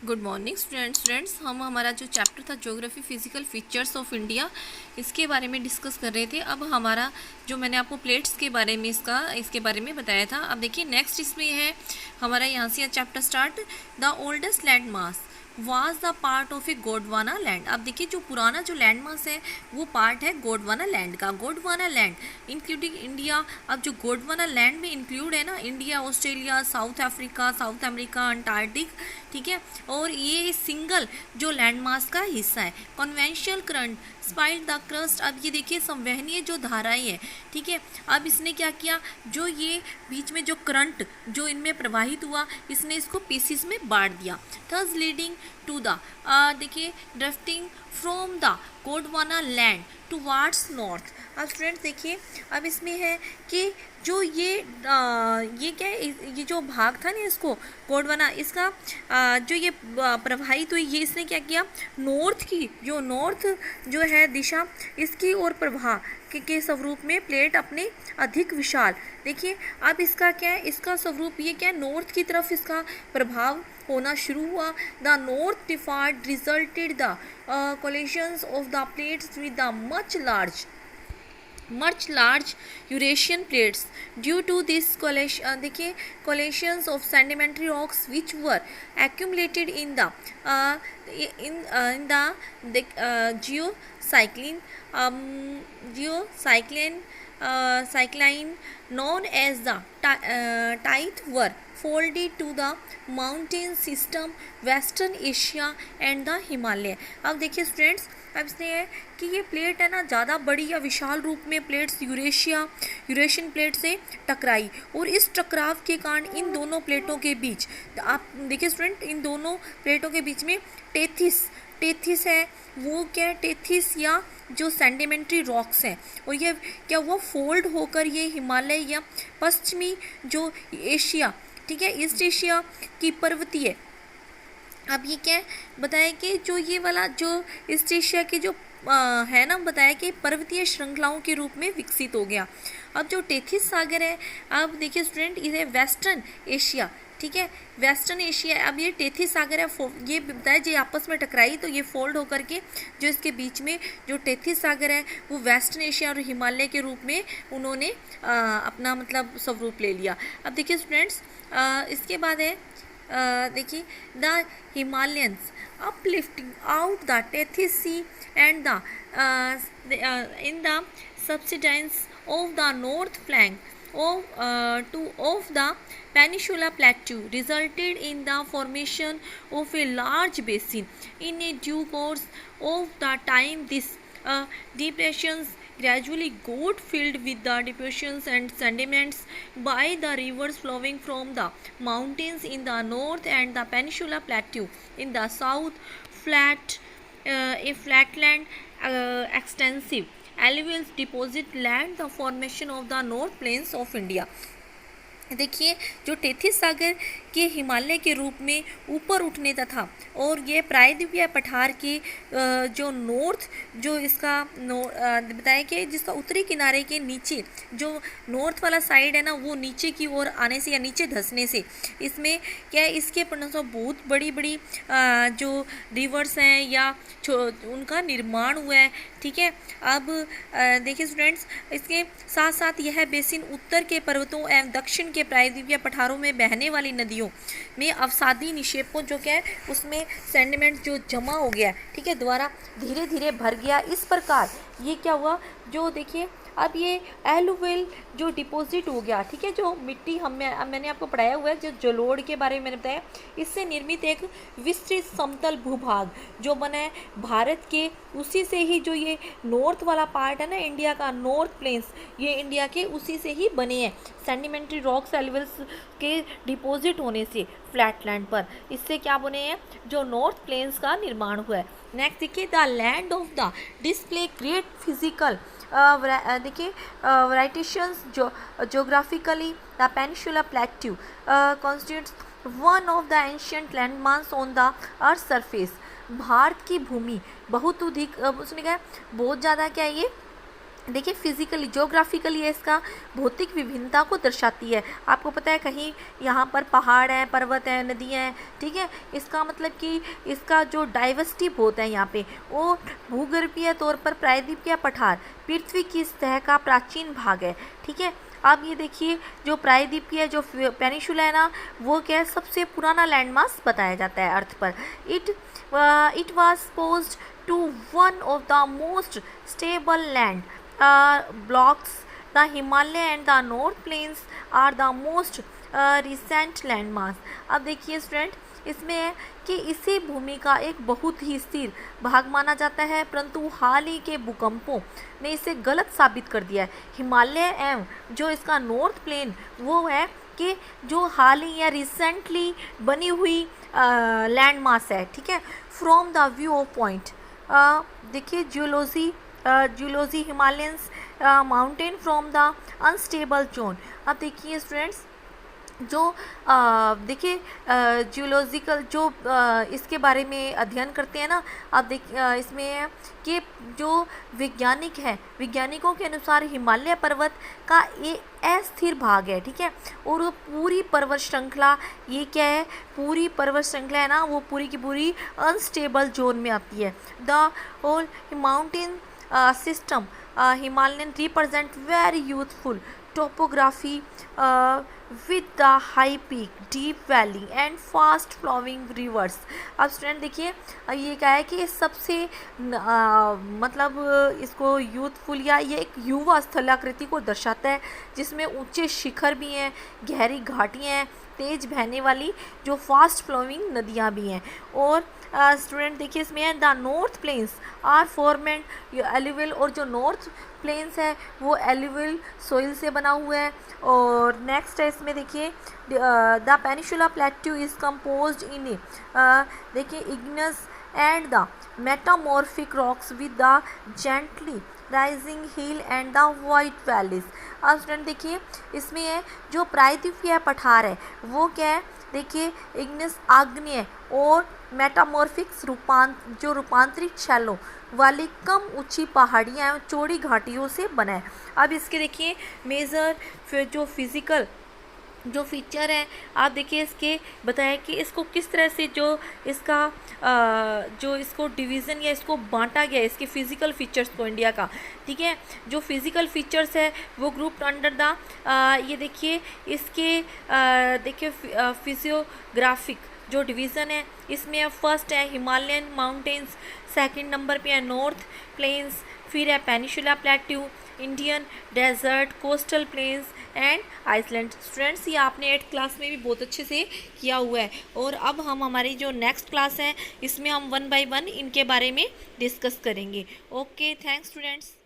Good morning students हम हमारा जो चैप्टर था geography physical features of India, इसके बारे में डिस्कस कर रहे थे। अब हमारा जो मैंने आपको प्लेट्स के बारे में इसके बारे में बताया था। अब देखिए नेक्स्ट इसमें है हमारा यहाँ से chapter start. The oldest land mass was the part of A Gondwana land. अब देखिए जो पुराना जो लैंड मास है वो पार्ट है गोंडवाना लैंड का। Gondwana land including India. अब जो गोंडवाना लैंड में इंक्लूड है ना India, Australia, south Africa, south America, Antarctic, ठीक है। और ये सिंगल जो लैंड मास का हिस्सा है। Conventional current spite the crust. अब ये देखिए संवहनीय जो धाराएं है, ठीक है। अब इसने क्या किया, जो ये बीच में जो करंट जो इनमें प्रवाहित हुआ, इसने इसको पीसीस में बांट दिया। थर्स लीडिंग टू द देखिए drifting from the Gondwana land towards north. अब स्टूडेंट्स देखिए अब इसमें है कि जो ये क्या है, ये जो भाग था ना इसको गोंडवाना, इसका जो ये प्रवाहित हुई, ये इसने क्या किया, नॉर्थ की जो नॉर्थ जो है दिशा, इसकी ओर प्रवाह के स्वरूप में प्लेट अपने अधिक विशाल। देखिए अब इसका क्या है, इसका स्वरूप ये क्या है, नॉर्थ की तरफ इसका प्रभाव होना शुरू हुआ। द नॉर्थ डिफार्ड resulted the collisions of the plates with the much large Eurasian plates. Due to this देखिए collisions of sedimentary rocks which were accumulated in the geocycline known as the tide were folded to the mountain system western Asia and the Himalaya. अब देखिए students अब इसने है कि ये plate है ना ज़्यादा बड़ी या विशाल रूप में प्लेट्स यूरेशियन प्लेट से टकराई, और इस टकराव के कारण इन दोनों प्लेटों के बीच, आप देखिए स्टूडेंट, इन दोनों प्लेटों के बीच में टेथिस है। वो क्या है, टेथिस या जो सेडिमेंट्री रॉक्स हैं, और ये क्या हुआ, फोल्ड होकर ये हिमालय या पश्चिमी जो एशिया, ठीक है, ईस्ट एशिया की पर्वतीय, अब ये क्या है बताया कि जो ये वाला जो ईस्ट एशिया के जो है ना, बताया कि पर्वतीय श्रृंखलाओं के रूप में विकसित हो गया। अब जो टेथिस सागर है, अब देखिए स्टूडेंट, इसे वेस्टर्न एशिया, ठीक है, वेस्टर्न एशिया। अब ये टेथिस सागर है, ये बताया जो आपस में टकराई तो ये फोल्ड होकर के जो इसके बीच में जो टेथिस सागर है वो वेस्टर्न एशिया और हिमालय के रूप में उन्होंने अपना मतलब स्वरूप ले लिया। अब देखिए स्टूडेंट्स इसके बाद है देखिए the Himalayans uplifting out the Tethys Sea and in the subsidence of the north flank of the Peninsula Plateau resulted in the formation of a large basin. In a due course of the time, these depressions gradually got filled with the depositions and sediments by the rivers flowing from the mountains in the north and the Peninsula Plateau in the south. A flatland extensive alluvial deposit land the formation of the North Plains of India. देखिए जो Tethys सागर के हिमालय के रूप में ऊपर उठने तथा और ये प्रायद्वीपीय पठार के जो नॉर्थ जो इसका बताया कि जिसका उत्तरी किनारे के नीचे जो नॉर्थ वाला साइड है ना, वो नीचे की ओर आने से या नीचे धंसने से इसमें क्या है, इसके परिणामस्वरूप बहुत बड़ी बड़ी जो रिवर्स हैं या उनका निर्माण हुआ है, ठीक है। अब देखिए स्टूडेंट्स इसके साथ साथ यह बेसिन उत्तर के पर्वतों एवं दक्षिण के प्रायद्वीपीय पठारों में बहने वाली नदियों में अवसादी निक्षेपों जो क्या है उसमें सेडिमेंट जो जमा हो गया, ठीक है, द्वारा धीरे धीरे भर गया। इस प्रकार ये क्या हुआ, जो देखिए अब ये एलुवियल जो डिपॉजिट हो गया, ठीक है, जो मिट्टी मैंने आपको पढ़ाया हुआ है, जो जलोढ़ के बारे में मैंने बताया, इससे निर्मित एक विस्तृत समतल भूभाग जो बना है भारत के, उसी से ही जो ये नॉर्थ वाला पार्ट है ना इंडिया का, नॉर्थ प्लेन्स, ये इंडिया के उसी से ही बने हैं। सेडिमेंट्री रॉक्स एलुवियल्स के डिपॉजिट होने से फ्लैटलैंड पर इससे क्या बने हैं, जो नॉर्थ प्लेन्स का निर्माण हुआ है। नेक्स्ट देखिए the land of the display great physical देखिए वराइटेशंस geographically the Peninsula Plateau constitutes one of the ancient landmarks on the earth's surface. Bharat की भूमि बहुत अधिक उसने कहा बहुत ज़्यादा क्या है, ये देखिए फिजिकली ज्योग्राफिकली ये इसका भौतिक विभिन्नता को दर्शाती है। आपको पता है कहीं यहाँ पर पहाड़ हैं, पर्वत हैं, नदियाँ हैं, ठीक है। इसका मतलब कि इसका जो डाइवर्सिटी बहुत है यहाँ पे, वो भूगर्भीय तौर पर प्रायद्वीपीय पठार पृथ्वी की सतह का प्राचीन भाग है, ठीक है। अब ये देखिए जो प्रायद्वीपीय जो पेनिनसुला है ना, वो क्या है, सबसे पुराना लैंडमास बताया जाता है अर्थ पर। It was posed to one of the most stable land blocks. The Himalaya and the North Plains are the most recent landmass. अब देखिए स्टूडेंट, इसमें है कि इसी भूमि का एक बहुत ही स्थिर भाग माना जाता है, परंतु हाल ही के भूकंपों ने इसे गलत साबित कर दिया है। हिमालय एवं जो इसका नॉर्थ प्लेन वो है कि जो हाल ही या रिसेंटली बनी हुई लैंड मास है, ठीक है। फ्रॉम द व्यू पॉइंट देखिए geology Himalayans mountain from the unstable zone. अब देखिए स्टूडेंट्स, जो देखिए जियोलॉजिकल जो इसके बारे में अध्ययन करते हैं ना, अब इसमें है कि जो वैज्ञानिकों के अनुसार हिमालय पर्वत का एक अस्थिर भाग है, ठीक है। और वो पूरी पर्वत श्रृंखला, ये क्या है, पूरी पर्वत श्रृंखला है ना, वो पूरी की पूरी अनस्टेबल जोन में आती है। The whole mountain system Himalayan represent very youthful topography with the high peak, deep valley and fast flowing rivers. अब स्टूडेंट देखिए ये क्या है कि सबसे मतलब इसको यूथफुल या ये एक युवा स्थलाकृति को दर्शाता है, जिसमें ऊंचे शिखर भी हैं, गहरी घाटियाँ हैं, तेज बहने वाली जो फास्ट फ्लोइंग नदियाँ भी हैं। और स्टूडेंट देखिए इसमें है the north plains are formed alluvial, और जो नॉर्थ प्लेन्स है वो एलुवियल सोइल से बना हुआ है। और नेक्स्ट है इसमें देखिए the peninsula plateau is composed in देखिए igneous and the metamorphic rocks with the gently rising hill and the white valleys. अब स्टूडेंट देखिए इसमें है जो प्रायद्वीपीय पठार है वो क्या है, देखिए इग्निस आग्नेय और मेटामॉर्फिक्स जो रूपांतरित शैलों वाली कम ऊंची पहाड़ियाँ एवं चौड़ी घाटियों से बना है। अब इसके देखिए मेजर फिर जो फिजिकल जो फीचर है, आप देखिए इसके बताया कि इसको किस तरह से जो इसका जो इसको डिवीज़न या इसको बांटा गया इसके फिज़िकल फीचर्स को इंडिया का, ठीक है। जो फिज़िकल फीचर्स है वो ग्रुप अंडर द ये देखिए इसके देखिए फिजियोग्राफिक जो डिवीज़न है इसमें फर्स्ट है हिमालयन माउंटेन्स, सेकंड नंबर पे है नॉर्थ प्लेन्स, फिर है peninsula plateau, Indian desert, coastal plains and island. Students ये आपने 8th क्लास में भी बहुत अच्छे से किया हुआ है। और अब हम हमारी जो नेक्स्ट क्लास है इसमें हम 1 by 1 इनके बारे में डिस्कस करेंगे। Okay, thanks students.